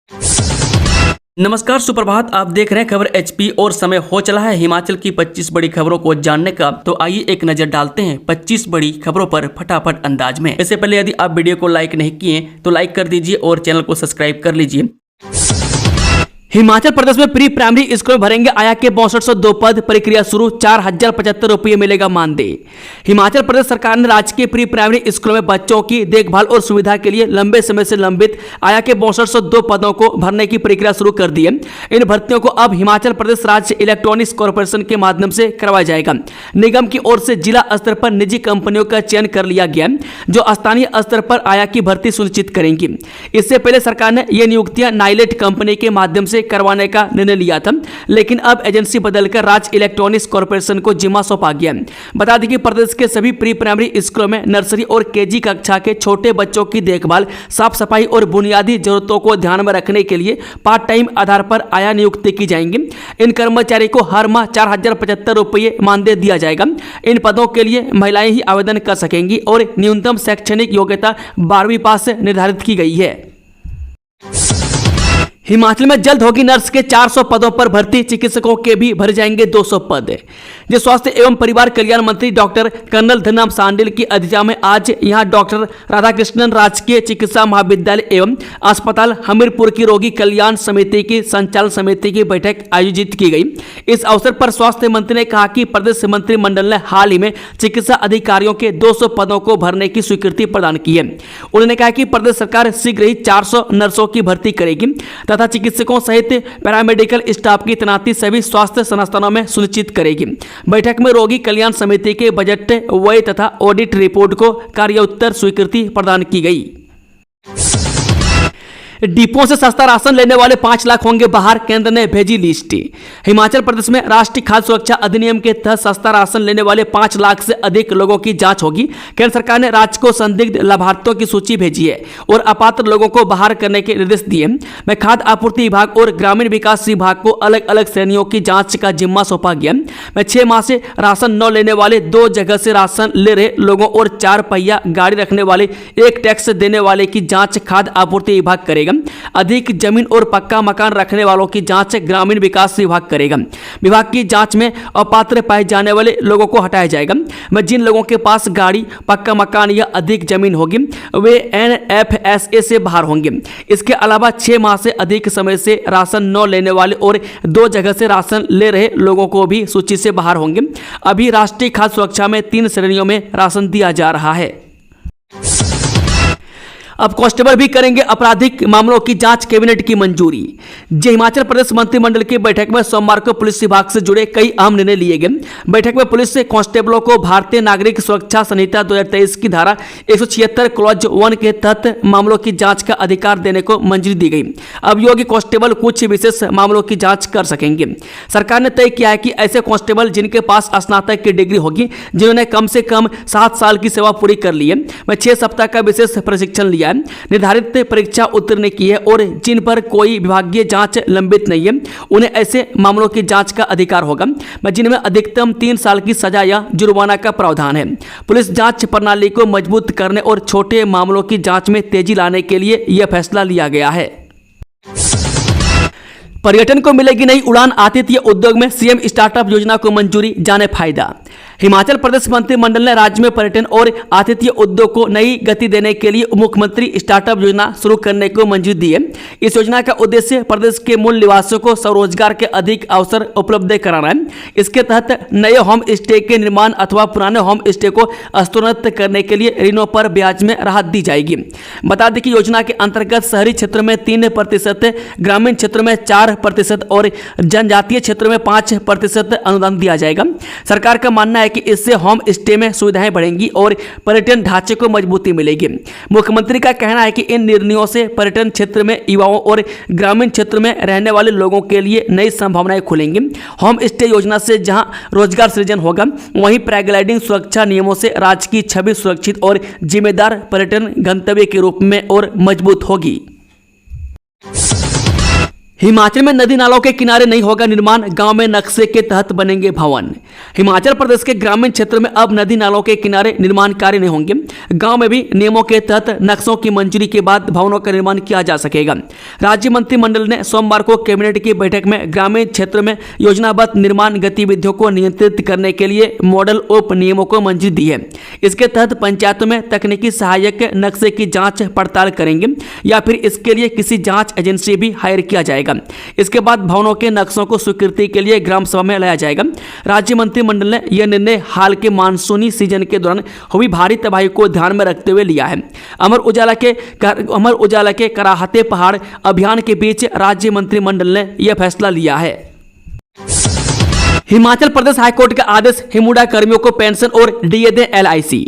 नमस्कार, सुप्रभात। आप देख रहे हैं खबर एचपी और समय हो चला है हिमाचल की 25 बड़ी खबरों को जानने का। तो आइए एक नजर डालते हैं 25 बड़ी खबरों पर फटाफट अंदाज में। इससे पहले यदि आप वीडियो को लाइक नहीं किए तो लाइक कर दीजिए और चैनल को सब्सक्राइब कर लीजिए। हिमाचल प्रदेश में प्री प्राइमरी स्कूल में भरेंगे आया के 6202 पद, प्रक्रिया शुरू, 4075 रुपये मिलेगा मानदेय। हिमाचल प्रदेश सरकार ने राजकीय प्री प्राइमरी स्कूलों में बच्चों की देखभाल और सुविधा के लिए लंबे समय से लंबित आया के 6202 पदों को भरने की प्रक्रिया शुरू कर दी है। इन भर्तियों को अब हिमाचल प्रदेश राज्य इलेक्ट्रॉनिक्स कॉर्पोरेशन के माध्यम से करवाया जाएगा। निगम की ओर से जिला स्तर पर निजी कंपनियों का चयन कर लिया गया जो स्थानीय स्तर पर आया की भर्ती सुनिश्चित करेंगी। इससे पहले सरकार ने ये नियुक्तियां नाइलेट कंपनी के माध्यम से करवाने का निर्णय लिया था, लेकिन अब एजेंसी बदलकर राज्य इलेक्ट्रॉनिक्स कॉर्पोरेशन को जिम्मा सौंपा गया। बता दें कि प्रदेश के सभी प्री प्राइमरी स्कूलों में नर्सरी और केजी कक्षा के छोटे बच्चों की देखभाल, साफ सफाई और बुनियादी जरूरतों को ध्यान में रखने के लिए पार्ट टाइम आधार पर आया नियुक्ति की जाएंगी। इन कर्मचारी को हर माह 4075 रुपये मानदेय दिया जाएगा। इन पदों के लिए महिलाएं ही आवेदन कर सकेंगी और न्यूनतम शैक्षणिक योग्यता 12वीं पास से निर्धारित की गई है। हिमाचल में जल्द होगी नर्स के 400 पदों पर भर्ती, चिकित्सकों के भी भर जाएंगे 200 पद। जो स्वास्थ्य एवं परिवार कल्याण मंत्री डॉक्टर कर्नल धनराम शांडिल की अध्यक्षता में आज यहां डॉक्टर राधाकृष्णन राजकीय चिकित्सा महाविद्यालय एवं अस्पताल हमीरपुर की रोगी कल्याण समिति की संचालन समिति की बैठक आयोजित की गई। इस अवसर पर स्वास्थ्य मंत्री ने कहा कि प्रदेश मंत्रिमंडल ने हाल ही में चिकित्सा अधिकारियों के 200 पदों को भरने की स्वीकृति प्रदान की है। उन्होंने कहा कि प्रदेश सरकार शीघ्र ही 400 नर्सों की भर्ती करेगी तथा चिकित्सकों सहित पैरामेडिकल स्टाफ की तैनाती सभी स्वास्थ्य संस्थानों में सुनिश्चित करेगी। बैठक में रोगी कल्याण समिति के बजट व्यय तथा ऑडिट रिपोर्ट को कार्योत्तर स्वीकृति प्रदान की गई। डिपो से सस्ता राशन लेने वाले 5 लाख होंगे बाहर, केंद्र ने भेजी लिस्ट। हिमाचल प्रदेश में राष्ट्रीय खाद्य सुरक्षा अधिनियम के तहत सस्ता राशन लेने वाले 5 लाख से अधिक लोगों की जांच होगी। केंद्र सरकार ने राज्य को संदिग्ध लाभार्थियों की सूची भेजी है और अपात्र लोगों को बाहर करने के निर्देश दिए। मैं खाद्य आपूर्ति विभाग और ग्रामीण विकास विभाग को अलग अलग श्रेणियों की जाँच का जिम्मा सौंपा गया। मैं 6 माह से राशन न लेने वाले, 2 जगह से राशन ले रहे लोगों और 4 पहिया गाड़ी रखने वाले, 1 टैक्स देने वाले की जाँच खाद्य आपूर्ति विभाग करेगा। अधिक जमीन और पक्का मकान रखने वालों की जांच ग्रामीण विकास विभाग करेगा। विभाग की जांच में अपात्र पाए जाने वाले लोगों को हटाया जाएगा। मैं जिन लोगों के पास गाड़ी, पक्का मकान या अधिक जमीन होगी वे NFSA से बाहर होंगे। इसके अलावा 6 माह से अधिक समय से राशन न लेने वाले और 2 जगह से राशन ले रहे लोगों को भी सूची से बाहर होंगे। अभी राष्ट्रीय खाद्य सुरक्षा में 3 श्रेणियों में राशन दिया जा रहा है। अब कांस्टेबल भी करेंगे आपराधिक मामलों की जांच, कैबिनेट की मंजूरी। हिमाचल प्रदेश मंत्रिमंडल की बैठक में सोमवार को पुलिस विभाग से जुड़े कई अहम निर्णय लिए गए। बैठक में पुलिस से कांस्टेबलों को भारतीय नागरिक सुरक्षा संहिता 2023 की धारा 176 क्लॉज 1 के तहत मामलों की जांच का अधिकार देने को मंजूरी दी गई। अब योग्य कांस्टेबल कुछ विशेष मामलों की जांच कर सकेंगे। सरकार ने तय किया है कि ऐसे कांस्टेबल जिनके पास स्नातक की डिग्री होगी, जिन्होंने कम से कम 7 साल की सेवा पूरी कर ली है, वह 6 सप्ताह का विशेष प्रशिक्षण लिया, निर्धारित परीक्षा उत्तीर्ण की है और जिन पर कोई विभागीय जांच लंबित नहीं है, उन्हें ऐसे मामलों की जांच का अधिकार होगा जिनमें अधिकतम 3 साल की सजा या जुर्माना का प्रावधान है। पुलिस जांच प्रणाली को मजबूत करने और छोटे मामलों की जांच में तेजी लाने के लिए यह फैसला लिया गया है। पर्यटन को मिलेगी नई उड़ान, आतिथ्य उद्योग में सीएम स्टार्टअप योजना को मंजूरी, जाने फायदा। हिमाचल प्रदेश मंत्रिमंडल ने राज्य में पर्यटन और आतिथ्य उद्योग को नई गति देने के लिए मुख्यमंत्री स्टार्टअप योजना शुरू करने को मंजूरी दी है। इस योजना का उद्देश्य प्रदेश के मूल निवासियों को स्वरोजगार के अधिक अवसर उपलब्ध कराना है। इसके तहत नए होम स्टे के निर्माण अथवा पुराने होम स्टे को स्तरोन्नत करने के लिए ऋणों पर ब्याज में राहत दी जाएगी। बता दें कि योजना के अंतर्गत शहरी क्षेत्र में 3%, ग्रामीण क्षेत्र में 4% और जनजातीय क्षेत्र में 5% अनुदान दिया जाएगा। सरकार का मानना है कि इससे होम स्टे में सुविधाएं बढ़ेंगी और पर्यटन ढांचे को मजबूती मिलेगी। मुख्यमंत्री का कहना है कि इन निर्णयों से पर्यटन क्षेत्र में युवाओं और ग्रामीण क्षेत्र में रहने वाले लोगों के लिए नई संभावनाएं खुलेंगी। होम स्टे योजना से जहां रोजगार सृजन होगा, वहीं पैराग्लाइडिंग सुरक्षा नियमों से राज्य की छवि सुरक्षित और जिम्मेदार पर्यटन गंतव्य के रूप में और मजबूत होगी। हिमाचल में नदी नालों के किनारे नहीं होगा निर्माण, गांव में नक्शे के तहत बनेंगे भवन। हिमाचल प्रदेश के ग्रामीण क्षेत्र में अब नदी नालों के किनारे निर्माण कार्य नहीं होंगे, गांव में भी नियमों के तहत नक्शों की मंजूरी के बाद भवनों का निर्माण किया जा सकेगा। राज्य मंत्रिमंडल ने सोमवार को कैबिनेट की बैठक में ग्रामीण क्षेत्र में योजनाबद्ध निर्माण गतिविधियों को नियंत्रित करने के लिए मॉडल ऑफ नियमों को मंजूरी दी है। इसके तहत पंचायतों में तकनीकी सहायक नक्शे की जाँच पड़ताल करेंगे या फिर इसके लिए किसी जाँच एजेंसी भी हायर किया जाएगा। इसके बाद भवनों के नक्शों को स्वीकृति के लिए ग्राम सभा में लाया जाएगा। राज्य मंत्रिमंडल ने यह निर्णय हाल के मानसूनी सीजन के दौरान हुई भारी तबाही को ध्यान में रखते हुए लिया है। अमर उजाला के कराहते पहाड़ अभियान के बीच राज्य मंत्रिमंडल ने यह फैसला लिया है। हिमाचल प्रदेश हाईकोर्ट का आदेश, हिमुडा कर्मियों को पेंशन और डीए दे एलआईसी।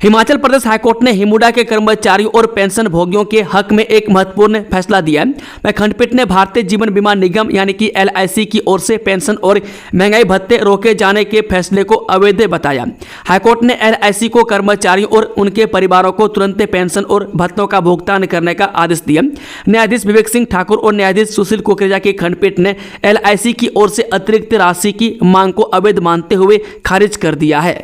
हिमाचल प्रदेश हाईकोर्ट ने हिमुडा के कर्मचारियों और पेंशन भोगियों के हक में एक महत्वपूर्ण फैसला दिया है। खंडपीठ ने भारतीय जीवन बीमा निगम यानी कि एलआईसी की ओर से पेंशन और महंगाई भत्ते रोके जाने के फैसले को अवैध बताया। हाईकोर्ट ने एलआईसी को कर्मचारियों और उनके परिवारों को तुरंत पेंशन और भत्तों का भुगतान करने का आदेश दिया। न्यायाधीश विवेक सिंह ठाकुर और न्यायाधीश सुशील कुकरेजा की खंडपीठ ने एलआईसी की ओर से अतिरिक्त राशि की मांग को अवैध मानते हुए खारिज कर दिया है।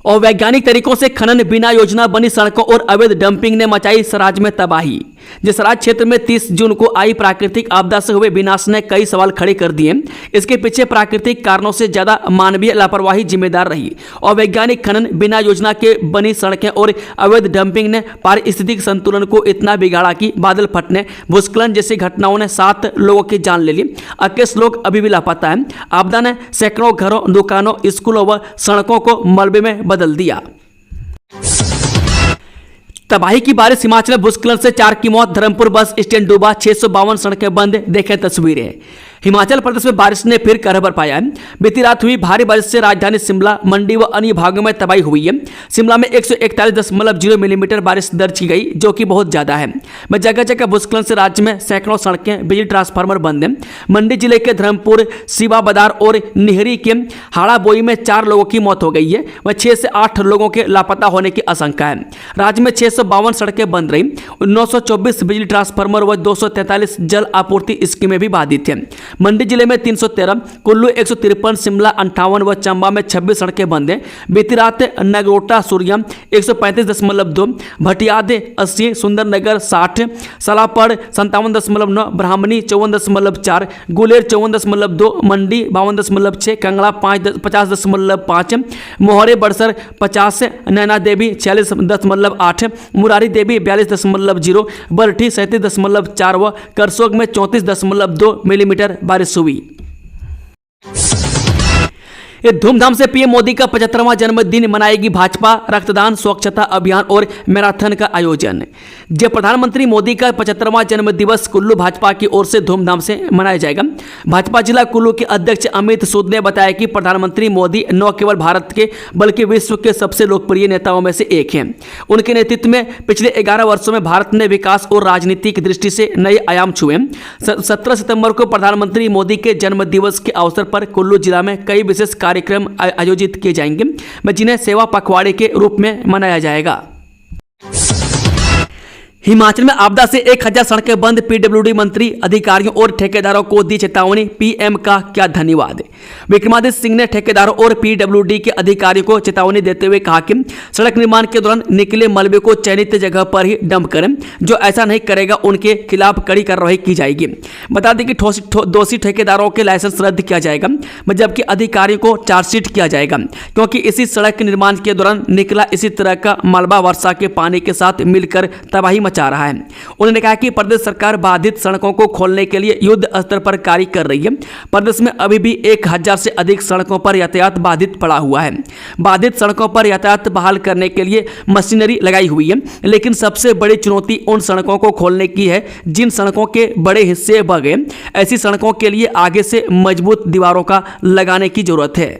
और वैज्ञानिक तरीकों से खनन, बिना योजना बनी सड़कों और अवैध डंपिंग ने मचाई सराज में तबाही। जसराज क्षेत्र में 30 जून को आई प्राकृतिक आपदा से हुए विनाश ने कई सवाल खड़े कर दिए। इसके पीछे प्राकृतिक कारणों से ज्यादा मानवीय लापरवाही जिम्मेदार रही और वैज्ञानिक खनन, बिना योजना के बनी सड़कें और अवैध डंपिंग ने पारिस्थितिक संतुलन को इतना बिगाड़ा कि बादल फटने, भूस्खलन जैसी घटनाओं ने 7 लोगों की जान ले ली। 21 लोग अभी भी लापता हैं। आपदा ने सैकड़ों घरों, दुकानों, स्कूलों व सड़कों को मलबे में बदल दिया। तबाही की बारिश, हिमाचल में भूस्खलन से 4 की मौत, धर्मपुर बस स्टैंड डूबा, 652 सड़कें बंद। देखें तस्वीरें। हिमाचल प्रदेश में बारिश ने फिर कहर बरपाया है। बीती रात हुई भारी बारिश से राजधानी शिमला, मंडी व अन्य भागों में तबाही हुई है। शिमला में 141.0 मिलीमीटर बारिश दर्ज की गई, जो कि बहुत ज्यादा है। मैं जगह जगह भूस्खलन से राज्य में सैकड़ों सड़कें, बिजली ट्रांसफार्मर बंद हैं। मंडी जिले के धर्मपुर, सिवा बदार और निहरी के हाड़ाबोई में 4 लोगों की मौत हो गई है व 6 से 8 लोगों के लापता होने की आशंका है। राज्य में 652 सड़कें बंद रही, 924 बिजली ट्रांसफार्मर व 243 जल आपूर्ति स्कीमें भी बाधित हैं। मंडी जिले में 313, कुल्लू 153, शिमला 58 व चंबा में 26 सड़कें बंद हैं। बीती रात नगरोटा सूर्या 135.2, भटियाद 80, सुंदरनगर 60, सलापड़ 57.9, ब्राह्मणी 54.4, गुलेर 54.2, मंडी 52.6, कंगड़ा 50.5, मोहरे बड़सर 50, नैना देवी 46.8, मुरारी देवी 42.0, बरठी 37.4 व करसोग में 34.2 मिलीमीटर बारिश हुई। ये धूमधाम से पीएम मोदी का 75वां जन्मदिन मनाएगी भाजपा, रक्तदान, स्वच्छता अभियान और मैराथन का आयोजन। जब प्रधानमंत्री मोदी का 75वां जन्मदिवस कुल्लू भाजपा की ओर से धूमधाम से मनाया जाएगा। भाजपा जिला कुल्लू के अध्यक्ष अमित सूद ने बताया कि प्रधानमंत्री मोदी न केवल भारत के बल्कि विश्व के सबसे लोकप्रिय नेताओं में से एक हैं। उनके नेतृत्व में पिछले 11 वर्षों में भारत ने विकास और राजनीतिक दृष्टि से नए आयाम छुए। 17 सितंबर को प्रधानमंत्री मोदी के जन्मदिवस के अवसर पर कुल्लू जिला में कई विशेष कार्यक्रम आयोजित किए जाएंगे, जिन्हें सेवा पखवाड़े के रूप में मनाया जाएगा। हिमाचल में आपदा से 1000 सड़कें बंद, पीडब्ल्यूडी मंत्री अधिकारियों और ठेकेदारों को दी चेतावनी, पीएम का क्या धन्यवाद। विक्रमादित्य सिंह ने ठेकेदारों और पीडब्ल्यूडी के अधिकारियों को चेतावनी देते हुए कहा कि सड़क निर्माण के दौरान निकले मलबे को चयनित जगह पर ही डंप करें। जो ऐसा नहीं करेगा उनके खिलाफ कड़ी कार्रवाई की जाएगी। बता दें कि दोषी ठेकेदारों के लाइसेंस रद्द किया जाएगा, जबकि अधिकारियों को चार्जशीट किया जाएगा, क्योंकि इसी सड़क निर्माण के दौरान निकला इसी तरह का मलबा वर्षा के पानी के साथ मिलकर तबाही मचा रहा है। उन्होंने कहा कि प्रदेश सरकार बाधित सड़कों को खोलने के लिए युद्ध स्तर पर कार्य कर रही है। प्रदेश में अभी भी 1000 से अधिक सड़कों पर यातायात बाधित पड़ा हुआ है। बाधित सड़कों पर यातायात बहाल करने के लिए मशीनरी लगाई हुई है, लेकिन सबसे बड़ी चुनौती उन सड़कों को खोलने की है जिन सड़कों के बड़े हिस्से बह गए। ऐसी सड़कों के लिए आगे से मजबूत दीवारों का लगाने की जरूरत है।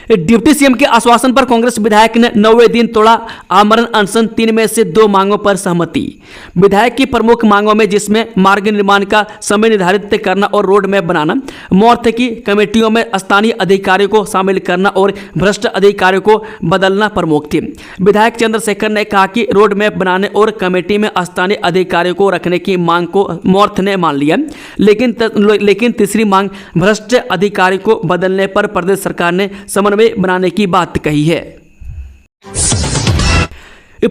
डिप्टी सीएम के आश्वासन पर कांग्रेस विधायक ने 9वें दिन तोड़ा आमरण अनशन। 3 में से 2 मांगों पर सहमति। विधायक की प्रमुख मांगों में जिसमें मार्ग निर्माण का समय निर्धारित करना और रोड मैप बनाना, मौत की कमेटियों में स्थानीय अधिकारियों को शामिल करना और भ्रष्ट अधिकारियों को बदलना प्रमुख थी। विधायक चंद्रशेखर ने कहा कि रोड मैप बनाने और कमेटी में स्थानीय अधिकारियों को रखने की मांग को मौर्थ ने मान लिया, लेकिन तीसरी मांग भ्रष्ट अधिकारी को बदलने पर प्रदेश सरकार ने समन्वय बनाने की बात कही है।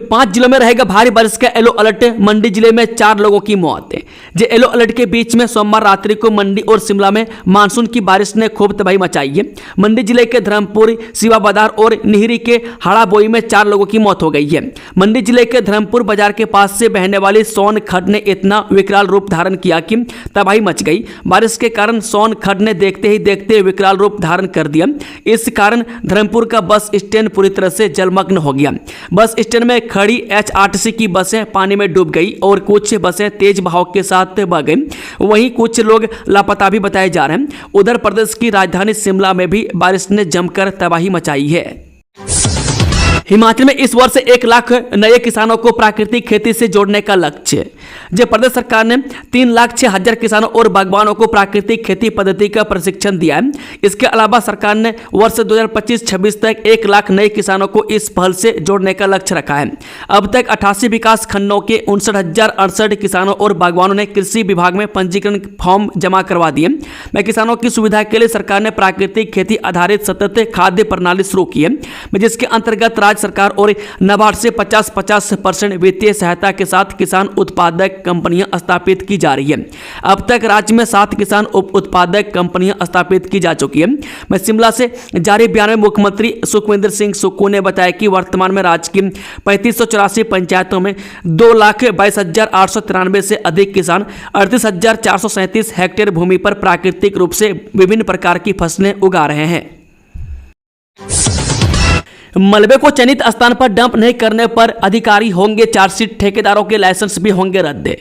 5 जिलों में रहेगा भारी बारिश का येलो अलर्ट। मंडी जिले में 4 लोगों की मौत। जो येलो अलर्ट के बीच में सोमवार रात्रि को मंडी और शिमला में मानसून की बारिश ने खूब तबाही मचाई है। मंडी जिले के धर्मपुर, शिवा बाजार और निहरी के हाड़ाबोई में 4 लोगों की मौत हो गई है। मंडी जिले के धर्मपुर बाजार के पास से बहने वाली सोन खड्ड ने इतना विकराल रूप धारण किया कि तबाही मच गई। बारिश के कारण सोन खड्ड ने देखते ही देखते विकराल रूप धारण कर दिया। इस कारण धर्मपुर का बस स्टैंड पूरी तरह से जलमग्न हो गया। बस स्टैंड में खड़ी HRTC की बसें पानी में डूब गई और कुछ बसें तेज बहाव के साथ बह गई। वहीं कुछ लोग लापता भी बताए जा रहे हैं। उधर प्रदेश की राजधानी शिमला में भी बारिश ने जमकर तबाही मचाई है। हिमाचल में इस वर्ष 1 लाख नए किसानों को प्राकृतिक खेती से जोड़ने का लक्ष्य। जब प्रदेश सरकार ने 3,06,000 किसानों और बागवानों को प्राकृतिक खेती पद्धति का प्रशिक्षण दिया है। इसके अलावा सरकार ने वर्ष 2025-26 तक 1 लाख नए किसानों को इस पहल से जोड़ने का लक्ष्य रखा है। अब तक 88 विकास खंडों के 59,068 किसानों और बागवानों ने कृषि विभाग में पंजीकरण फॉर्म जमा करवा दिए। मैं किसानों की सुविधा के लिए सरकार ने प्राकृतिक खेती आधारित सतत खाद्य प्रणाली शुरू की है, जिसके अंतर्गत राज्य सरकार और नाबार्ड से 50-50% वित्तीय सहायता के साथ किसान उत्पादक कंपनियां स्थापित की जा रही है। अब तक राज्य में 7 किसान उत्पादक कंपनियां स्थापित की जा चुकी है। मैं शिमला से जारी बयान में मुख्यमंत्री सुखविंदर सिंह सुक्खू ने बताया कि वर्तमान में राज्य की 3584 पंचायतों में 2,22,893 से अधिक किसान 38,437 हेक्टेयर भूमि पर प्राकृतिक रूप से विभिन्न प्रकार की फसलें उगा रहे हैं। मलबे को चयनित स्थान पर डंप नहीं करने पर अधिकारी होंगे चार्जशीट, ठेकेदारों के लाइसेंस भी होंगे रद्द।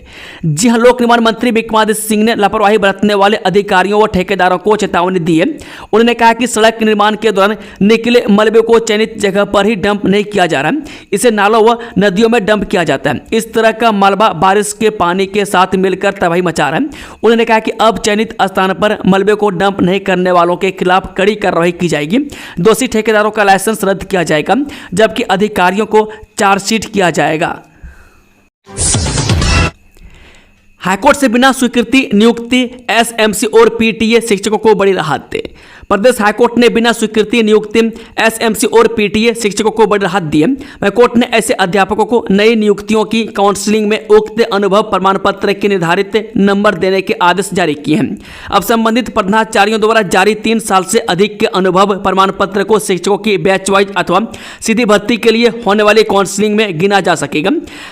जी हां, लोक निर्माण मंत्री विक्रमादित्य सिंह ने लापरवाही बरतने वाले अधिकारियों व ठेकेदारों को चेतावनी दी है। उन्होंने कहा कि सड़क निर्माण के दौरान निकले मलबे को चयनित जगह पर ही डंप नहीं किया जा रहा है, इसे नालों व नदियों में डंप किया जाता है। इस तरह का मलबा बारिश के पानी के साथ मिलकर तबाही मचा रहा है। उन्होंने कहा कि अब चयनित स्थान पर मलबे को डंप नहीं करने वालों के खिलाफ कड़ी कार्रवाई की जाएगी। दोषी ठेकेदारों का लाइसेंस रद्द किया जाएगा, जबकि अधिकारियों को चार्जशीट किया जाएगा। हाईकोर्ट से बिना स्वीकृति नियुक्ति SMC और PTA शिक्षकों को बड़ी राहत दे। प्रदेश हाईकोर्ट ने बिना स्वीकृति नियुक्ति SMC और PTA शिक्षकों को बड़ी राहत दी है। कोर्ट ने ऐसे अध्यापकों को नई नियुक्तियों की काउंसलिंग में उक्त अनुभव प्रमाण पत्र के निर्धारित नंबर देने के आदेश जारी किए हैं। अब संबंधित प्रधानाचार्यों द्वारा जारी 3 साल से अधिक के अनुभव प्रमाण पत्र को शिक्षकों की बैच वाइज अथवा सीधी भर्ती के लिए होने वाली काउंसलिंग में गिना जा सकेगा।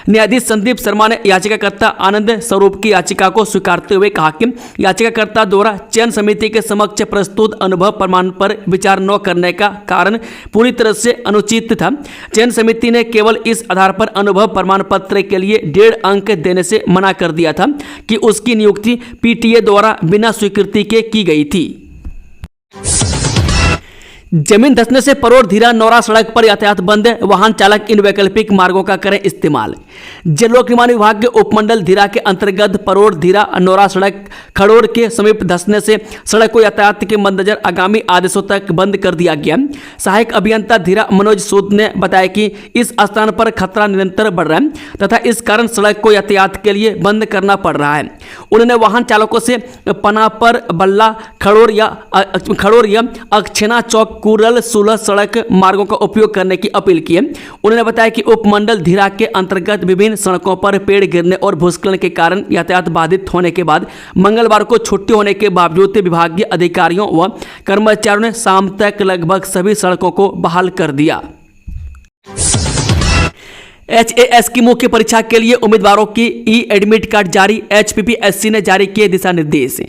न्यायाधीश संदीप शर्मा ने याचिकाकर्ता आनंद स्वरूप की याचिका को स्वीकारते हुए कहा कि याचिकाकर्ता द्वारा चयन समिति के समक्ष प्रस्तुत अनुभव प्रमाण पर विचार न करने का कारण पूरी तरह से अनुचित था। चयन समिति ने केवल इस आधार पर अनुभव प्रमाण पत्र के लिए 1.5 अंक देने से मना कर दिया था कि उसकी नियुक्ति PTA द्वारा बिना स्वीकृति के की गई थी। जमीन धंसने से परोर धीरा नौरा सड़क पर यातायात बंद। वाहन चालक इन वैकल्पिक मार्गों का करें इस्तेमाल। जल लोक निर्माण विभाग के उपमंडल धीरा के अंतर्गत परोर धीरा नौरा सड़क खड़ोर के समीप धंसने से सड़क को यातायात के मद्देनजर आगामी आदेशों तक बंद कर दिया गया। सहायक अभियंता धीरा मनोज सूद ने बताया कि इस स्थान पर खतरा निरंतर बढ़ रहा है तथा इस कारण सड़क को यातायात के लिए बंद करना पड़ रहा है। उन्होंने वाहन चालकों से पनापर बल्ला खड़ोर या अक्षेना चौक कुरल सुलह सड़क मार्गों का उपयोग करने की अपील की है। उन्होंने बताया कि उपमंडल धीरा के अंतर्गत विभिन्न सड़कों पर पेड़ गिरने और भूस्खलन के कारण यातायात बाधित होने के बाद मंगलवार को छुट्टी होने के बावजूद विभागीय अधिकारियों व कर्मचारियों ने शाम तक लगभग सभी सड़कों को बहाल कर दिया। HAS की मुख्य परीक्षा के लिए उम्मीदवारों की ई एडमिट कार्ड जारी, HPPSC ने जारी किए दिशा निर्देश।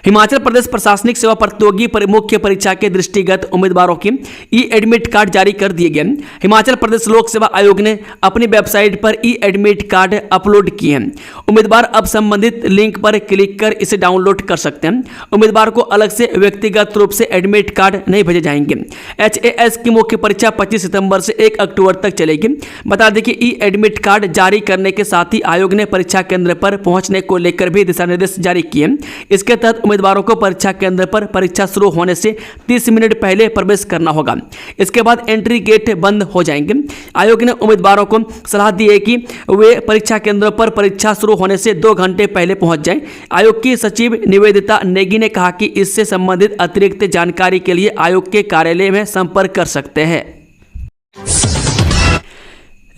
हिमाचल प्रदेश प्रशासनिक सेवा प्रतियोगी मुख्य परीक्षा के दृष्टिगत उम्मीदवारों की ई एडमिट कार्ड जारी कर दिए गए। हिमाचल प्रदेश लोक सेवा आयोग ने अपनी वेबसाइट पर ई एडमिट कार्ड अपलोड किए हैं। उम्मीदवार अब संबंधित लिंक पर क्लिक कर इसे डाउनलोड कर सकते हैं। उम्मीदवार को अलग से व्यक्तिगत रूप से एडमिट कार्ड नहीं भेजे जाएंगे। HAS की मुख्य परीक्षा 25 सितंबर से 1 अक्टूबर तक चलेगी। बता दें कि ई एडमिट कार्ड जारी करने के साथ ही आयोग ने परीक्षा केंद्र पर पहुंचने को लेकर भी दिशा निर्देश जारी किए। इसके तहत उम्मीदवारों को परीक्षा केंद्र पर परीक्षा शुरू होने से 30 मिनट पहले प्रवेश करना होगा। इसके बाद एंट्री गेट बंद हो जाएंगे। आयोग ने उम्मीदवारों को सलाह दी है कि वे परीक्षा केंद्र पर परीक्षा शुरू होने से 2 घंटे पहले पहुंच जाएं। आयोग की सचिव निवेदिता नेगी ने कहा कि इससे संबंधित अतिरिक्त जानकारी के लिए आयोग के कार्यालय में संपर्क कर सकते हैं।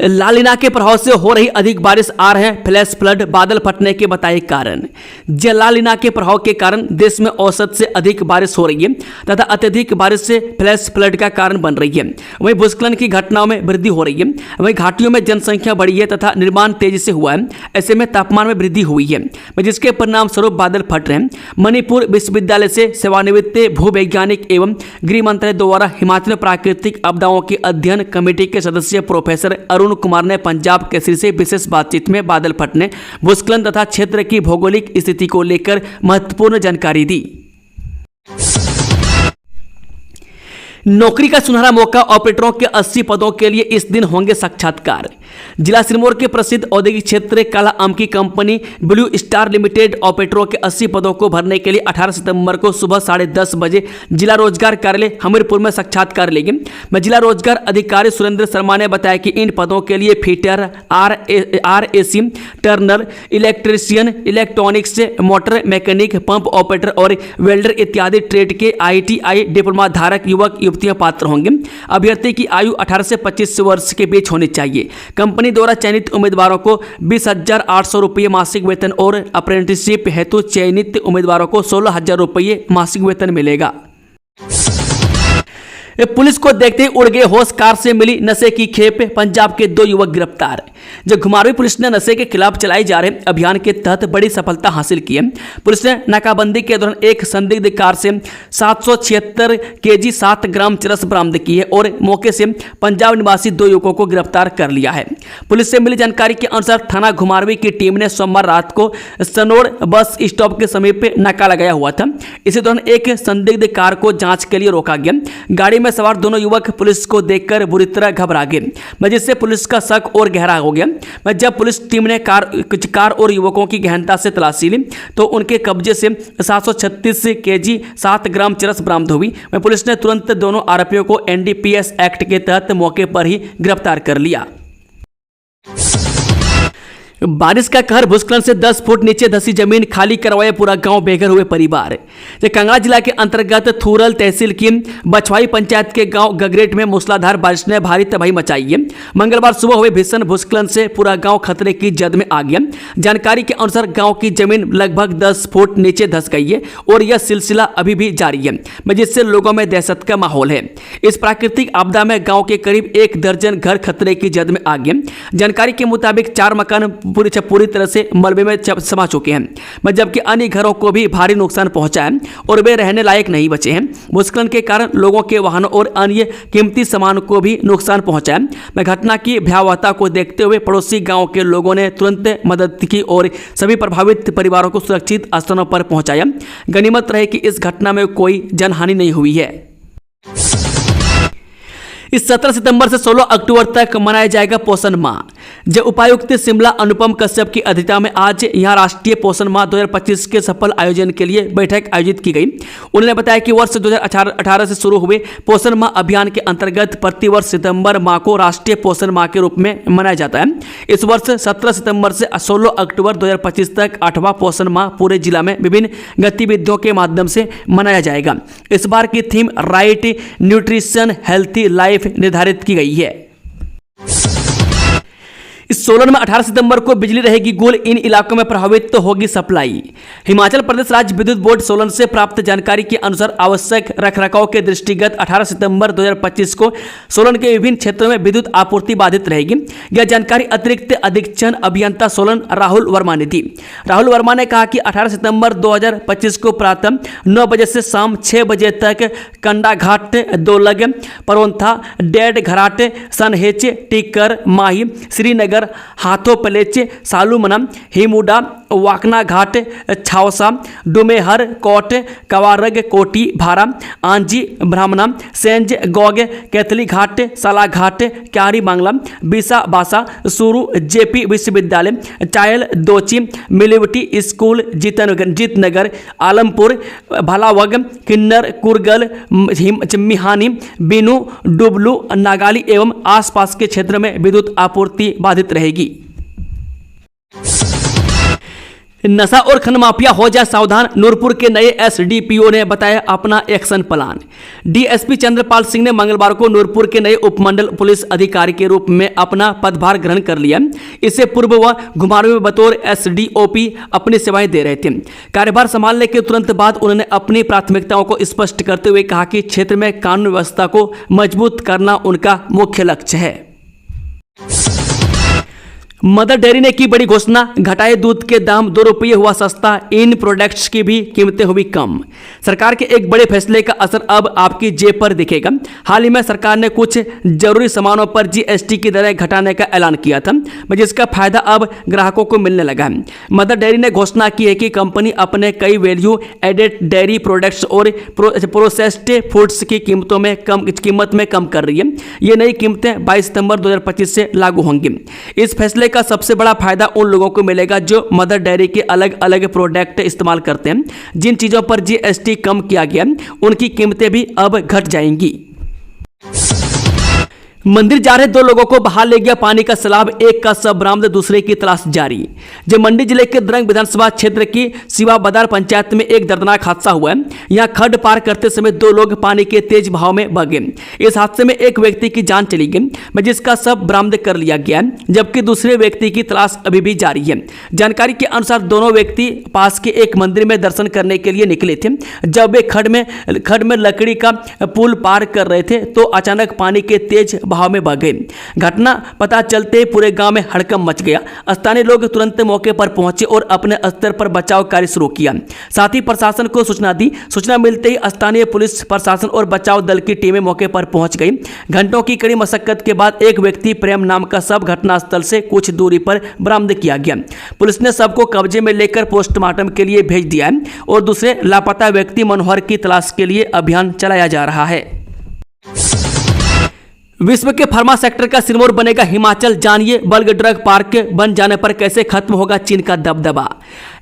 ला नीना के प्रभाव से हो रही अधिक बारिश आ रहे हैं फ्लैश फ्लड, बादल फटने के बताए कारण। ला नीना के प्रभाव के कारण देश में औसत से अधिक बारिश हो रही है तथा अत्यधिक बारिश से फ्लैश फ्लड का कारण बन रही है। वहीं भूस्खलन की घटनाओं में वृद्धि हो रही है। वहीं घाटियों में जनसंख्या बढ़ी है तथा निर्माण तेजी से हुआ है। ऐसे में तापमान में वृद्धि हुई है, जिसके परिणाम स्वरूप बादल फट रहे हैं। मणिपुर विश्वविद्यालय से सेवानिवृत्त भूवैज्ञानिक एवं गृह मंत्रालय द्वारा हिमाचल प्राकृतिक आपदाओं के अध्ययन कमेटी के सदस्य प्रोफेसर अरुण कुमार ने पंजाब केसरी से विशेष बातचीत में बादल फटने, भूस्खलन तथा क्षेत्र की भौगोलिक स्थिति को लेकर महत्वपूर्ण जानकारी दी। नौकरी का सुनहरा मौका, ऑपरेटरों के 80 पदों के लिए इस दिन होंगे साक्षात्कार। जिला सिरमौर के प्रसिद्ध औद्योगिक क्षेत्र काला आम की कंपनी ब्लू स्टार लिमिटेड ऑपरेटरों के 80 पदों को भरने के लिए 18 सितंबर को सुबह 10:30 बजे जिला रोजगार कार्यालय हमीरपुर में साक्षात्कार लेंगे। जिला रोजगार अधिकारी सुरेंद्र शर्मा ने बताया कि इन पदों के लिए fitter, RAC, Turner, electrician, electronics, motor mechanic, pump operator और वेल्डर इत्यादि ट्रेड के ITI डिप्लोमा धारक युवक युवतियां पात्र होंगे। अभ्यर्थी की आयु 18 से 25 वर्ष के बीच होनी चाहिए। कंपनी द्वारा चयनित उम्मीदवारों को 20,800 रुपये मासिक वेतन और अप्रेंटिसशिप हेतु चयनित उम्मीदवारों को 16,000 रुपये मासिक वेतन मिलेगा। पुलिस को देखते ही उड़ गए होश, कार से मिली नशे की खेप, पंजाब के 2 युवक गिरफ्तार। जो घुमारवीं पुलिस ने नशे के खिलाफ चलाए जा रहे अभियान के तहत बड़ी सफलता हासिल की है। पुलिस ने नाकाबंदी के दौरान एक संदिग्ध कार से 776 kg 7 ग्राम चरस बरामद की है और मौके से पंजाब निवासी 2 युवकों को गिरफ्तार कर लिया है। पुलिस से मिली जानकारी के अनुसार थाना घुमारवीं की टीम ने सोमवार रात को सनोड़ बस स्टॉप के समीप नाका लगाया हुआ था। इसी दौरान एक संदिग्ध कार को जांच के लिए रोका गया। गाड़ी में सवार दोनों युवक पुलिस को देखकर बुरी तरह घबरा गए, जिससे पुलिस का शक और गहरा हो गया। जब पुलिस टीम ने कार और युवकों की गहनता से तलाशी ली तो उनके कब्जे से 736 kg 7 ग्राम चरस बरामद हुई। पुलिस ने तुरंत दोनों आरोपियों को NDPS एक्ट के तहत मौके पर ही गिरफ्तार कर लिया। बारिश का कहर, भूस्खलन से 10 फुट नीचे धसी जमीन, खाली करवाए पूरा गांव, बेघर हुए परिवार। कांगड़ा जिला के अंतर्गत थूरल तहसील की बछवाई पंचायत के गांव गगरेट में मूसलाधार बारिश ने भारी तबाही मचाई है। मंगलवार सुबह हुए भीषण भूस्खलन से पूरा गांव खतरे की जद में आ गया। जानकारी के अनुसार गांव की जमीन लगभग 10 फुट नीचे धस गई है और यह सिलसिला अभी भी जारी है, जिससे लोगों में दहशत का माहौल है। इस प्राकृतिक आपदा में गाँव के करीब 1 दर्जन घर खतरे की जद में आ गए। जानकारी के मुताबिक 4 मकान पूरी तरह से मलबे में समा चुके हैं, जबकि अन्य घरों को भी भारी नुकसान पहुंचा है और वे रहने लायक नहीं बचे हैं। भूस्खलन के कारण लोगों के वाहनों और अन्य कीमती सामान को भी नुकसान पहुंचा है। घटना की भयावहता को देखते हुए पड़ोसी गांव के लोगों ने तुरंत मदद की और सभी प्रभावित परिवारों को सुरक्षित स्थानों पर पहुंचाया। गनीमत रहे कि इस घटना में कोई जनहानि नहीं हुई है। इस 17 सितंबर से 16 अक्टूबर तक मनाया जाएगा पोषण माह। जब उपायुक्त शिमला अनुपम कश्यप की अध्यक्षता में आज यहां राष्ट्रीय पोषण माह 2025 के सफल आयोजन के लिए बैठक आयोजित की गई। उन्होंने बताया कि वर्ष 2018 से शुरू हुए पोषण माह अभियान के अंतर्गत प्रतिवर्ष सितंबर माह को राष्ट्रीय पोषण माह के रूप में मनाया जाता है। इस वर्ष 17 सितंबर से 16 अक्टूबर 2025 तक 8वां पोषण माह पूरे जिला में विभिन्न गतिविधियों के माध्यम से मनाया जाएगा। इस बार की theme right nutrition healthy life निर्धारित की गई है। सोलन में 18 सितंबर को बिजली रहेगी गुल, इन इलाकों में प्रभावित तो होगी सप्लाई। हिमाचल प्रदेश राज्य विद्युत बोर्ड सोलन से प्राप्त जानकारी के अनुसार आवश्यक रखरखाव के दृष्टिगत 18 सितंबर 2025 को सोलन के विभिन्न क्षेत्रों में विद्युत आपूर्ति बाधित रहेगी। यह जानकारी अतिरिक्त अधीक्षण अभियंता सोलन राहुल वर्मा ने दी। राहुल वर्मा ने कहा कि 18 सितंबर 2025 को प्रातः 9 बजे से शाम 6 बजे तक कंडाघाट, दोलग, परौंथा, डेड घराट, सनहेच, टीकर, माही, श्रीनगर, हाथों पलेचे, सालूमना, हिमुडा, वाकना घाट, छावसा, डुमेहर, कोट, कवारग, कोटी, भारा, आंजी, ब्राह्मणा, सेंज, गोग, कैथली घाट, साला घाट, क्यारी बांग्ला, बीसा बासा, सुरू, जेपी विश्वविद्यालय, चायल, दोची, मिलिवटी स्कूल, जीतनगर, आलमपुर, भलावग, किन्नर, कुरगल, मिहानी, बिनू, डुबलू, नागाली एवं आसपास के क्षेत्र में विद्युत आपूर्ति बाधित रहेगी। नशा और खनन माफिया हो जाए सावधान, नूरपुर के नए एसडीपीओ ने बताया अपना action plan. DSP Chandrapal Singh ने मंगलवार को नूरपुर के नए उपमंडल पुलिस अधिकारी के रूप में अपना पदभार ग्रहण कर लिया। इससे पूर्व वह घुमारवीं में बतौर एसडीओपी अपनी सेवाएं दे रहे थे। कार्यभार संभालने के तुरंत बाद उन्होंने अपनी प्राथमिकताओं को स्पष्ट करते हुए कहा कि क्षेत्र में कानून व्यवस्था को मजबूत करना उनका मुख्य लक्ष्य है। मदर डेयरी ने की बड़ी घोषणा, घटाए दूध के दाम, 2 रुपये हुआ सस्ता, इन प्रोडक्ट्स की भी कीमतें हुई कम। सरकार के एक बड़े फैसले का असर अब आपकी जेब पर दिखेगा। हाल ही में सरकार ने कुछ जरूरी सामानों पर जीएसटी की दरें घटाने का ऐलान किया था, जिसका फायदा अब ग्राहकों को मिलने लगा है। मदर डेयरी ने घोषणा की है कि कंपनी अपने कई वैल्यू एडेड डेयरी प्रोडक्ट्स और प्रोसेस्ड फूड्स की कीमत में कम कर रही है। ये नई कीमतें 22 सितंबर 2025 से लागू होंगी। इस फैसले का सबसे बड़ा फायदा उन लोगों को मिलेगा जो मदर डेयरी के अलग अलग प्रोडक्ट इस्तेमाल करते हैं। जिन चीजों पर जीएसटी कम किया गया उनकी कीमतें भी अब घट जाएंगी। मंदिर जा रहे 2 लोगों को बहा ले गया पानी का सैलाब, एक का शव बरामद, दूसरे की तलाश जारी। जब मंडी जिले के द्रंग विधानसभा क्षेत्र की सिवा बदार पंचायत में एक दर्दनाक हादसा हुआ है। यहां खड्ड पार करते समय 2 लोग पानी के तेज बहाव में बह गए। इस हादसे में एक व्यक्ति की जान चली गई, जिसका शव बरामद कर लिया गया, जबकि दूसरे व्यक्ति की तलाश अभी भी जारी है। जानकारी के अनुसार दोनों व्यक्ति पास के एक मंदिर में दर्शन करने के लिए निकले थे। जब वे खड्ड में लकड़ी का पुल पार कर रहे थे तो अचानक पानी के तेज बहाव में बह गए। घटना पता चलते पूरे गांव में हड़कंप मच गया। स्थानीय लोग तुरंत मौके पर पहुंचे और अपने स्तर पर बचाव कार्य शुरू किया। साथ ही प्रशासन को सूचना दी। सूचना मिलते ही स्थानीय पुलिस प्रशासन और बचाव दल की टीमें मौके पर पहुंच गई। घंटों की कड़ी मशक्कत के बाद एक व्यक्ति प्रेम नाम का शव घटनास्थल से कुछ दूरी पर बरामद किया गया। पुलिस ने शव को कब्जे में लेकर पोस्टमार्टम के लिए भेज दिया है और दूसरे लापता व्यक्ति मनोहर की तलाश के लिए अभियान चलाया जा रहा है। विश्व के फार्मा सेक्टर का सिरमौर बनेगा हिमाचल, जानिए बल्क ड्रग पार्क बन जाने पर कैसे खत्म होगा चीन का दबदबा।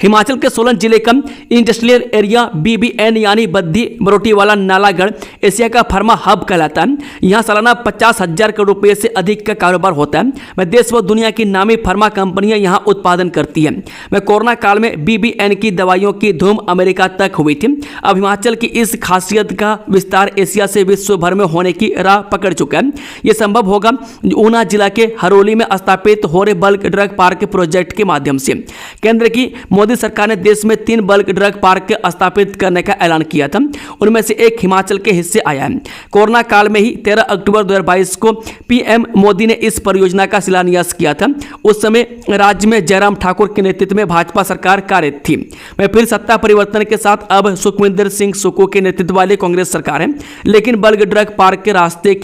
हिमाचल के सोलन जिले का इंडस्ट्रियल एरिया BBN यानी बद्दी बरोटीवाला नालागढ़ एशिया का फार्मा हब कहलाता है। यहाँ सालाना 50,000 करोड़ रुपये से अधिक का कारोबार होता है। देश व दुनिया की नामी फार्मा कंपनियां यहाँ उत्पादन करती हैं। कोरोना काल में BBN की दवाइयों की धूम अमेरिका तक हुई थी। अब हिमाचल की इस खासियत का विस्तार एशिया से विश्व भर में होने की राह पकड़ चुका है। यह संभव होगा ऊना जिला के हरोली में स्थापित हो रहे बल्क ड्रग पार्क प्रोजेक्ट के माध्यम से। केंद्र की मोदी सरकार ने देश में 3 बल्क ड्रग पार्क स्थापित करने का ऐलान किया था। उनमें से एक हिमाचल के हिस्से आया है। कोरोना काल में ही 13 अक्टूबर 2022 को PM मोदी ने इस परियोजना का शिलान्यास किया था। उस समय राज्य में जयराम ठाकुर के नेतृत्व में भाजपा सरकार कार्यरत थी। मैं फिर सत्ता परिवर्तन के साथ अब सुखविंदर सिंह सुक्खू के नेतृत्व वाली कांग्रेस सरकार है। लेकिन बल्क ड्रग पार्क के रास्ते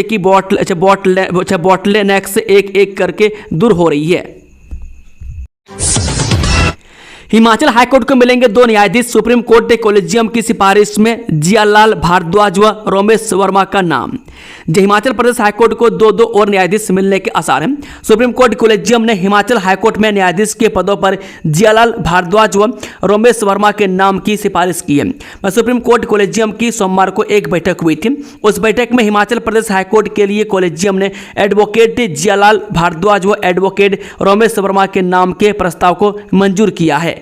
की बॉटलनेक से एक करके दूर हो रही है। हिमाचल हाईकोर्ट को मिलेंगे 2 न्यायाधीश, सुप्रीम कोर्ट कॉलेजियम की सिफारिश में जियालाल भारद्वाज व रोमेश वर्मा का नाम। हिमाचल प्रदेश हाईकोर्ट को 2 और न्यायाधीश मिलने के आसार हैं। सुप्रीम कोर्ट कॉलेजियम ने हिमाचल हाईकोर्ट में न्यायाधीश के पदों पर जियालाल भारद्वाज व रोमेश वर्मा के नाम की सिफारिश की है। सुप्रीम कोर्ट कॉलेजियम की सोमवार को एक बैठक हुई थी। उस बैठक में हिमाचल प्रदेश हाईकोर्ट के लिए कॉलेजियम ने एडवोकेट जियालाल भारद्वाज व एडवोकेट रोमेश वर्मा के नाम के प्रस्ताव को मंजूर किया है।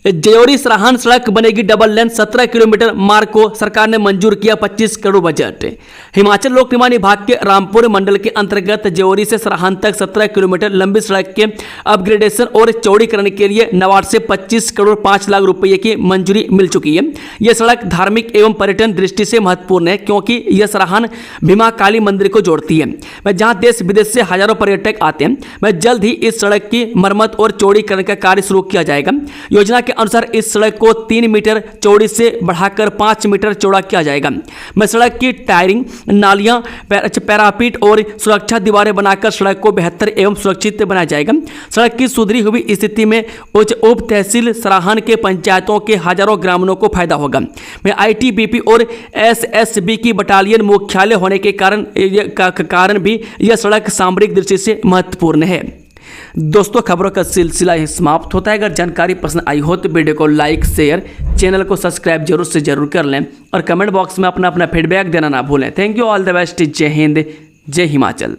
जयोरी सराहन सड़क बनेगी डबल लेन, 17 किलोमीटर मार्ग को सरकार ने मंजूर किया 25 करोड़ बजट। हिमाचल लोक निर्माण विभाग के रामपुर मंडल के अंतर्गत जयोरी से सराहन तक 17 किलोमीटर लंबी सड़क के अपग्रेडेशन और चौड़ीकरण के लिए नाबार्ड से 25 करोड़ 5 लाख रुपये की मंजूरी मिल चुकी है। यह सड़क धार्मिक एवं पर्यटन दृष्टि से महत्वपूर्ण है क्योंकि यह सराहन भीमा काली मंदिर को जोड़ती है, जहां देश विदेश से हजारों पर्यटक आते हैं। जल्द ही इस सड़क की मरम्मत और चौड़ीकरण का कार्य शुरू किया जाएगा। योजना के अनुसार इस सड़क को 3 मीटर चौड़ी से बढ़ाकर 5 मीटर चौड़ा किया जाएगा। सड़क की टायरिंग, नालियां, पैरापीट और सुरक्षा दीवारें बनाकर सड़क को बेहतर एवं सुरक्षित बनाया जाएगा। सड़क की सुधरी हुई स्थिति में उप तहसील सराहन के पंचायतों के हजारों ग्रामीणों को फायदा होगा। आईटीबीपी और एसएसबी की बटालियन मुख्यालय होने के कारण भी यह सड़क सामरिक दृष्टि से महत्वपूर्ण है। दोस्तों, खबरों का सिलसिला ही समाप्त होता है। अगर जानकारी पसंद आई हो तो वीडियो को लाइक, शेयर, चैनल को सब्सक्राइब जरूर कर लें और कमेंट बॉक्स में अपना फीडबैक देना ना भूलें। Thank you, all the best. जय हिंद, जय हिमाचल।